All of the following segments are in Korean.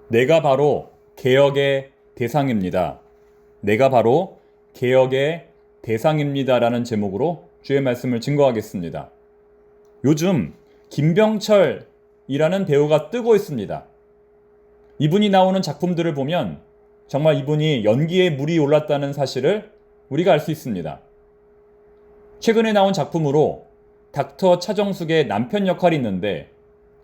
내가 바로 개혁의 대상입니다. 내가 바로 개혁의 대상입니다라는 제목으로 주의 말씀을 증거하겠습니다. 요즘 김병철이라는 배우가 뜨고 있습니다. 이분이 나오는 작품들을 보면 정말 이분이 연기에 물이 올랐다는 사실을 우리가 알 수 있습니다. 최근에 나온 작품으로 닥터 차정숙의 남편 역할이 있는데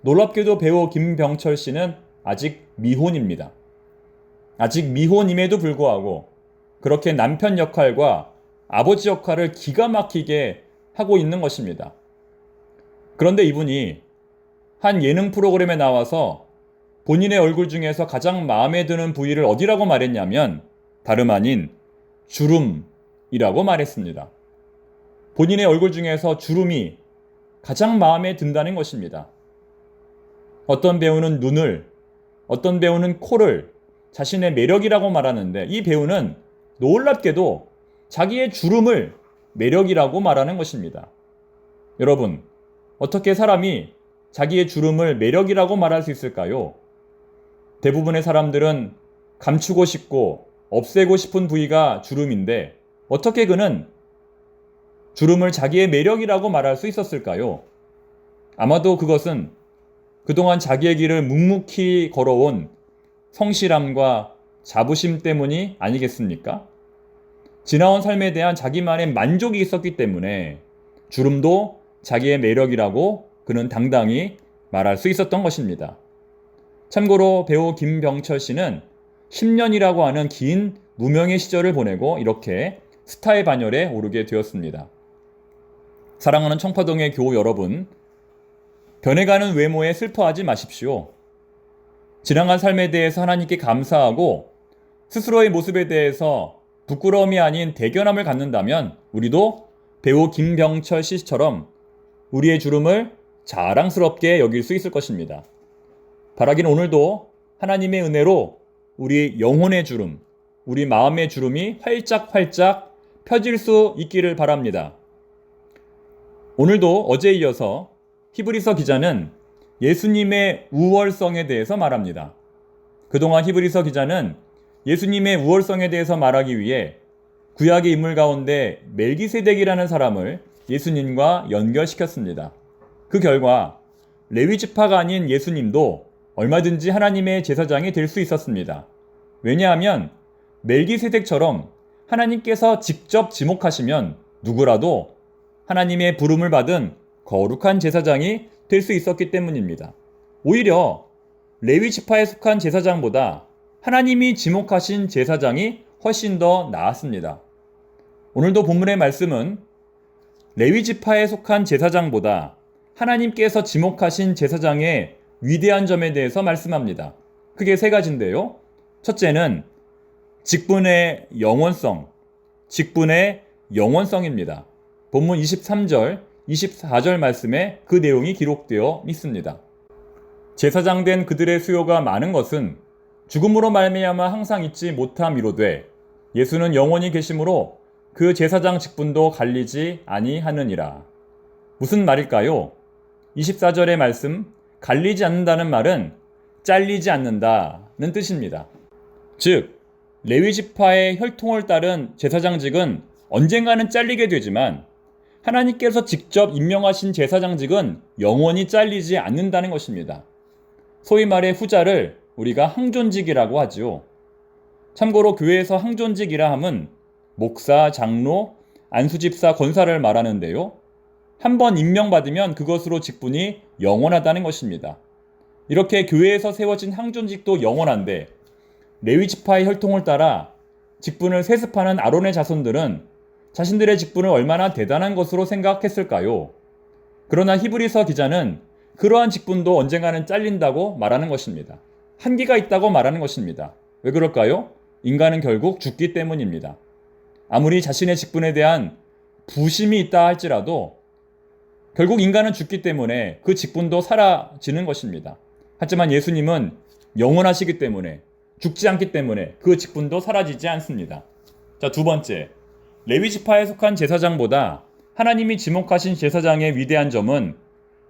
놀랍게도 배우 김병철 씨는 아직 미혼입니다. 아직 미혼임에도 불구하고 그렇게 남편 역할과 아버지 역할을 기가 막히게 하고 있는 것입니다. 그런데 이분이 한 예능 프로그램에 나와서 본인의 얼굴 중에서 가장 마음에 드는 부위를 어디라고 말했냐면 다름 아닌 주름이라고 말했습니다. 본인의 얼굴 중에서 주름이 가장 마음에 든다는 것입니다. 어떤 배우는 눈을, 어떤 배우는 코를 자신의 매력이라고 말하는데 이 배우는 놀랍게도 자기의 주름을 매력이라고 말하는 것입니다. 여러분, 어떻게 사람이 자기의 주름을 매력이라고 말할 수 있을까요? 대부분의 사람들은 감추고 싶고 없애고 싶은 부위가 주름인데 어떻게 그는 주름을 자기의 매력이라고 말할 수 있었을까요? 아마도 그것은 그동안 자기의 길을 묵묵히 걸어온 성실함과 자부심 때문이 아니겠습니까? 지나온 삶에 대한 자기만의 만족이 있었기 때문에 주름도 자기의 매력이라고 그는 당당히 말할 수 있었던 것입니다. 참고로 배우 김병철 씨는 10년이라고 하는 긴 무명의 시절을 보내고 이렇게 스타의 반열에 오르게 되었습니다. 사랑하는 청파동의 교우 여러분, 변해가는 외모에 슬퍼하지 마십시오. 지나간 삶에 대해서 하나님께 감사하고 스스로의 모습에 대해서 부끄러움이 아닌 대견함을 갖는다면 우리도 배우 김병철 씨처럼 우리의 주름을 자랑스럽게 여길 수 있을 것입니다. 바라긴 오늘도 하나님의 은혜로 우리 영혼의 주름, 우리 마음의 주름이 활짝활짝 펴질 수 있기를 바랍니다. 오늘도 어제에 이어서 히브리서 기자는 예수님의 우월성에 대해서 말합니다. 그동안 히브리서 기자는 예수님의 우월성에 대해서 말하기 위해 구약의 인물 가운데 멜기세덱이라는 사람을 예수님과 연결시켰습니다. 그 결과 레위 지파가 아닌 예수님도 얼마든지 하나님의 제사장이 될 수 있었습니다. 왜냐하면 멜기세덱처럼 하나님께서 직접 지목하시면 누구라도 하나님의 부름을 받은 거룩한 제사장이 될 수 있었기 때문입니다. 오히려 레위 지파에 속한 제사장보다 하나님이 지목하신 제사장이 훨씬 더 나았습니다. 오늘도 본문의 말씀은 레위 지파에 속한 제사장보다 하나님께서 지목하신 제사장의 위대한 점에 대해서 말씀합니다. 크게 세 가지인데요. 첫째는 직분의 영원성입니다. 본문 23절, 24절 말씀에 그 내용이 기록되어 있습니다. 제사장 된 그들의 수요가 많은 것은 죽음으로 말미암아 항상 잊지 못함이로되 예수는 영원히 계심으로 그 제사장 직분도 갈리지 아니하느니라. 무슨 말일까요? 24절의 말씀, 갈리지 않는다는 말은 잘리지 않는다는 뜻입니다. 즉, 레위 지파의 혈통을 따른 제사장직은 언젠가는 잘리게 되지만 하나님께서 직접 임명하신 제사장직은 영원히 잘리지 않는다는 것입니다. 소위 말해 후자를 우리가 항존직이라고 하죠. 참고로 교회에서 항존직이라 함은 목사, 장로, 안수집사, 권사를 말하는데요. 한번 임명받으면 그것으로 직분이 영원하다는 것입니다. 이렇게 교회에서 세워진 항존직도 영원한데 레위 지파의 혈통을 따라 직분을 세습하는 아론의 자손들은 자신들의 직분을 얼마나 대단한 것으로 생각했을까요? 그러나 히브리서 기자는 그러한 직분도 언젠가는 잘린다고 말하는 것입니다. 한계가 있다고 말하는 것입니다. 왜 그럴까요? 인간은 결국 죽기 때문입니다. 아무리 자신의 직분에 대한 부심이 있다 할지라도 결국 인간은 죽기 때문에 그 직분도 사라지는 것입니다. 하지만 예수님은 영원하시기 때문에 죽지 않기 때문에 그 직분도 사라지지 않습니다. 자, 두 번째, 레위 지파에 속한 제사장보다 하나님이 지목하신 제사장의 위대한 점은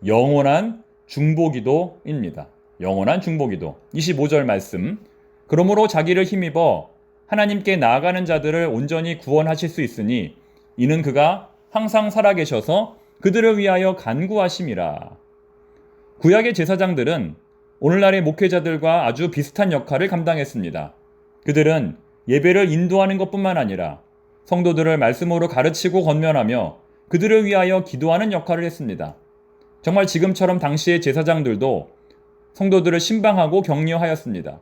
영원한 중보기도입니다. 영원한 중보기도. 25절 말씀. 그러므로 자기를 힘입어 하나님께 나아가는 자들을 온전히 구원하실 수 있으니 이는 그가 항상 살아계셔서 그들을 위하여 간구하심이라. 구약의 제사장들은 오늘날의 목회자들과 아주 비슷한 역할을 감당했습니다. 그들은 예배를 인도하는 것뿐만 아니라 성도들을 말씀으로 가르치고 권면하며 그들을 위하여 기도하는 역할을 했습니다. 정말 지금처럼 당시의 제사장들도 성도들을 신방하고 격려하였습니다.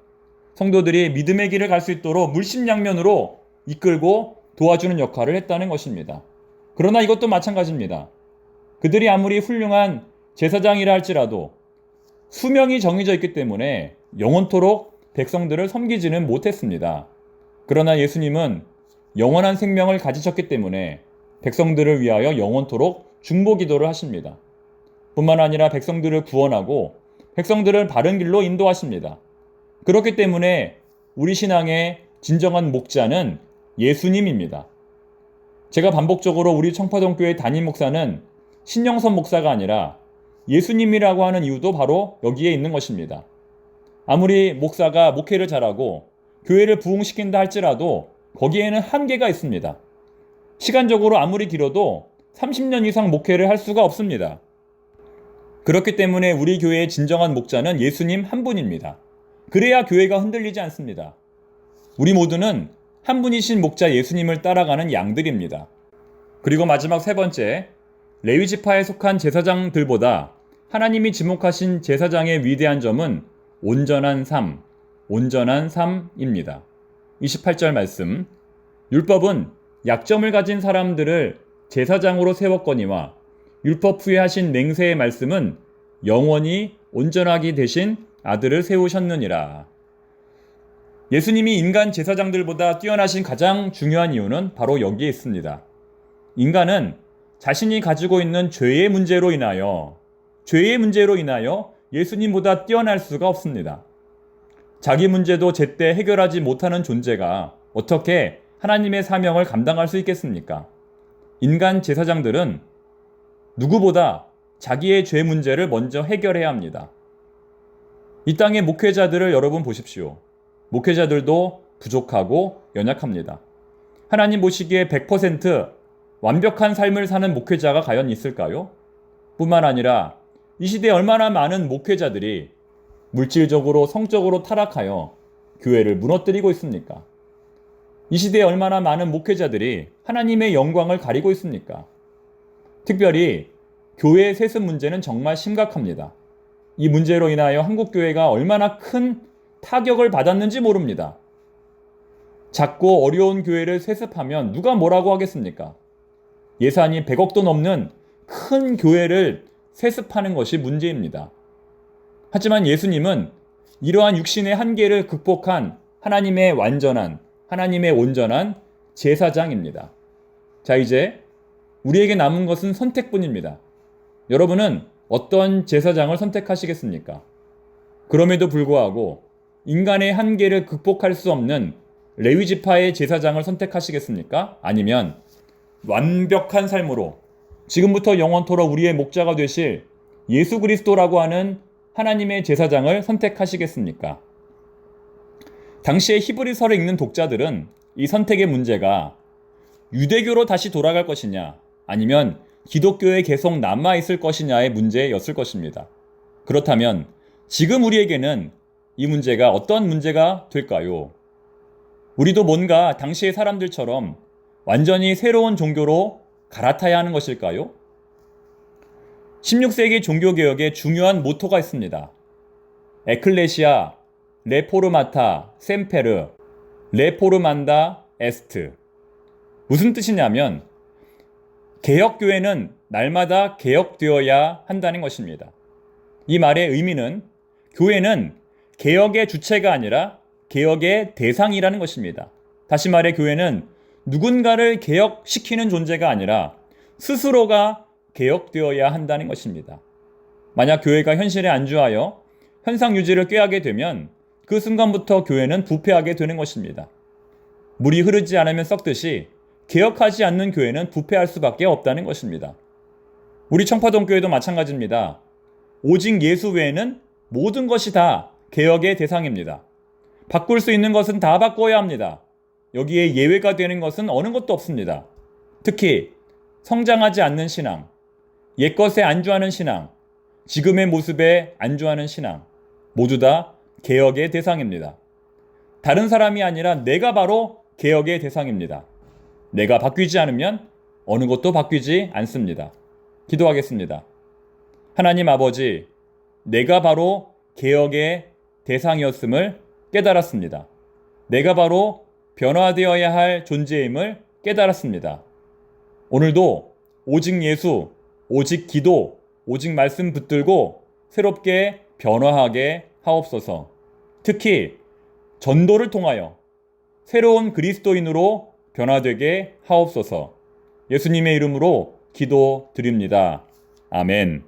성도들이 믿음의 길을 갈 수 있도록 물심양면으로 이끌고 도와주는 역할을 했다는 것입니다. 그러나 이것도 마찬가지입니다. 그들이 아무리 훌륭한 제사장이라 할지라도 수명이 정해져 있기 때문에 영원토록 백성들을 섬기지는 못했습니다. 그러나 예수님은 영원한 생명을 가지셨기 때문에 백성들을 위하여 영원토록 중보기도를 하십니다. 뿐만 아니라 백성들을 구원하고 백성들을 바른 길로 인도하십니다. 그렇기 때문에 우리 신앙의 진정한 목자는 예수님입니다. 제가 반복적으로 우리 청파동교회 담임 목사는 신영선 목사가 아니라 예수님이라고 하는 이유도 바로 여기에 있는 것입니다. 아무리 목사가 목회를 잘하고 교회를 부흥시킨다 할지라도 거기에는 한계가 있습니다. 시간적으로 아무리 길어도 30년 이상 목회를 할 수가 없습니다. 그렇기 때문에 우리 교회의 진정한 목자는 예수님 한 분입니다. 그래야 교회가 흔들리지 않습니다. 우리 모두는 한 분이신 목자 예수님을 따라가는 양들입니다. 그리고 마지막 세 번째, 레위 지파에 속한 제사장들보다 하나님이 지목하신 제사장의 위대한 점은 온전한 삶입니다. 28절 말씀. 율법은 약점을 가진 사람들을 제사장으로 세웠거니와 율법 후에 하신 맹세의 말씀은 영원히 온전하게 되신 아들을 세우셨느니라. 예수님이 인간 제사장들보다 뛰어나신 가장 중요한 이유는 바로 여기에 있습니다. 인간은 자신이 가지고 있는 죄의 문제로 인하여 예수님보다 뛰어날 수가 없습니다. 자기 문제도 제때 해결하지 못하는 존재가 어떻게 하나님의 사명을 감당할 수 있겠습니까? 인간 제사장들은 누구보다 자기의 죄 문제를 먼저 해결해야 합니다. 이 땅의 목회자들을 여러분 보십시오. 목회자들도 부족하고 연약합니다. 하나님 보시기에 100% 완벽한 삶을 사는 목회자가 과연 있을까요? 뿐만 아니라 이 시대에 얼마나 많은 목회자들이 물질적으로 성적으로 타락하여 교회를 무너뜨리고 있습니까? 이 시대에 얼마나 많은 목회자들이 하나님의 영광을 가리고 있습니까? 특별히 교회의 세습 문제는 정말 심각합니다. 이 문제로 인하여 한국교회가 얼마나 큰 타격을 받았는지 모릅니다. 작고 어려운 교회를 세습하면 누가 뭐라고 하겠습니까? 예산이 100억도 넘는 큰 교회를 세습하는 것이 문제입니다. 하지만 예수님은 이러한 육신의 한계를 극복한 하나님의 온전한 제사장입니다. 자, 이제 우리에게 남은 것은 선택뿐입니다. 여러분은 어떤 제사장을 선택하시겠습니까? 그럼에도 불구하고 인간의 한계를 극복할 수 없는 레위 지파의 제사장을 선택하시겠습니까? 아니면 완벽한 삶으로 지금부터 영원토록 우리의 목자가 되실 예수 그리스도라고 하는 하나님의 제사장을 선택하시겠습니까? 당시에 히브리서를 읽는 독자들은 이 선택의 문제가 유대교로 다시 돌아갈 것이냐 아니면 기독교에 계속 남아있을 것이냐의 문제였을 것입니다. 그렇다면 지금 우리에게는 이 문제가 어떤 문제가 될까요? 우리도 뭔가 당시의 사람들처럼 완전히 새로운 종교로 갈아타야 하는 것일까요? 16세기 종교개혁에 중요한 모토가 있습니다. 에클레시아, 레포르마타, 셈페르, 레포르만다, 에스트. 무슨 뜻이냐면 개혁교회는 날마다 개혁되어야 한다는 것입니다. 이 말의 의미는 교회는 개혁의 주체가 아니라 개혁의 대상이라는 것입니다. 다시 말해 교회는 누군가를 개혁시키는 존재가 아니라 스스로가 개혁되어야 한다는 것입니다. 만약 교회가 현실에 안주하여 현상 유지를 꾀하게 되면 그 순간부터 교회는 부패하게 되는 것입니다. 물이 흐르지 않으면 썩듯이 개혁하지 않는 교회는 부패할 수밖에 없다는 것입니다. 우리 청파동교회도 마찬가지입니다. 오직 예수 외에는 모든 것이 다 개혁의 대상입니다. 바꿀 수 있는 것은 다 바꿔야 합니다. 여기에 예외가 되는 것은 어느 것도 없습니다. 특히 성장하지 않는 신앙, 옛것에 안주하는 신앙, 지금의 모습에 안주하는 신앙, 모두 다 개혁의 대상입니다. 다른 사람이 아니라 내가 바로 개혁의 대상입니다. 내가 바뀌지 않으면 어느 것도 바뀌지 않습니다. 기도하겠습니다. 하나님 아버지, 내가 바로 개혁의 대상이었음을 깨달았습니다. 내가 바로 변화되어야 할 존재임을 깨달았습니다. 오늘도 오직 예수, 오직 기도, 오직 말씀 붙들고 새롭게 변화하게 하옵소서. 특히 전도를 통하여 새로운 그리스도인으로 변화되게 하옵소서. 예수님의 이름으로 기도드립니다. 아멘.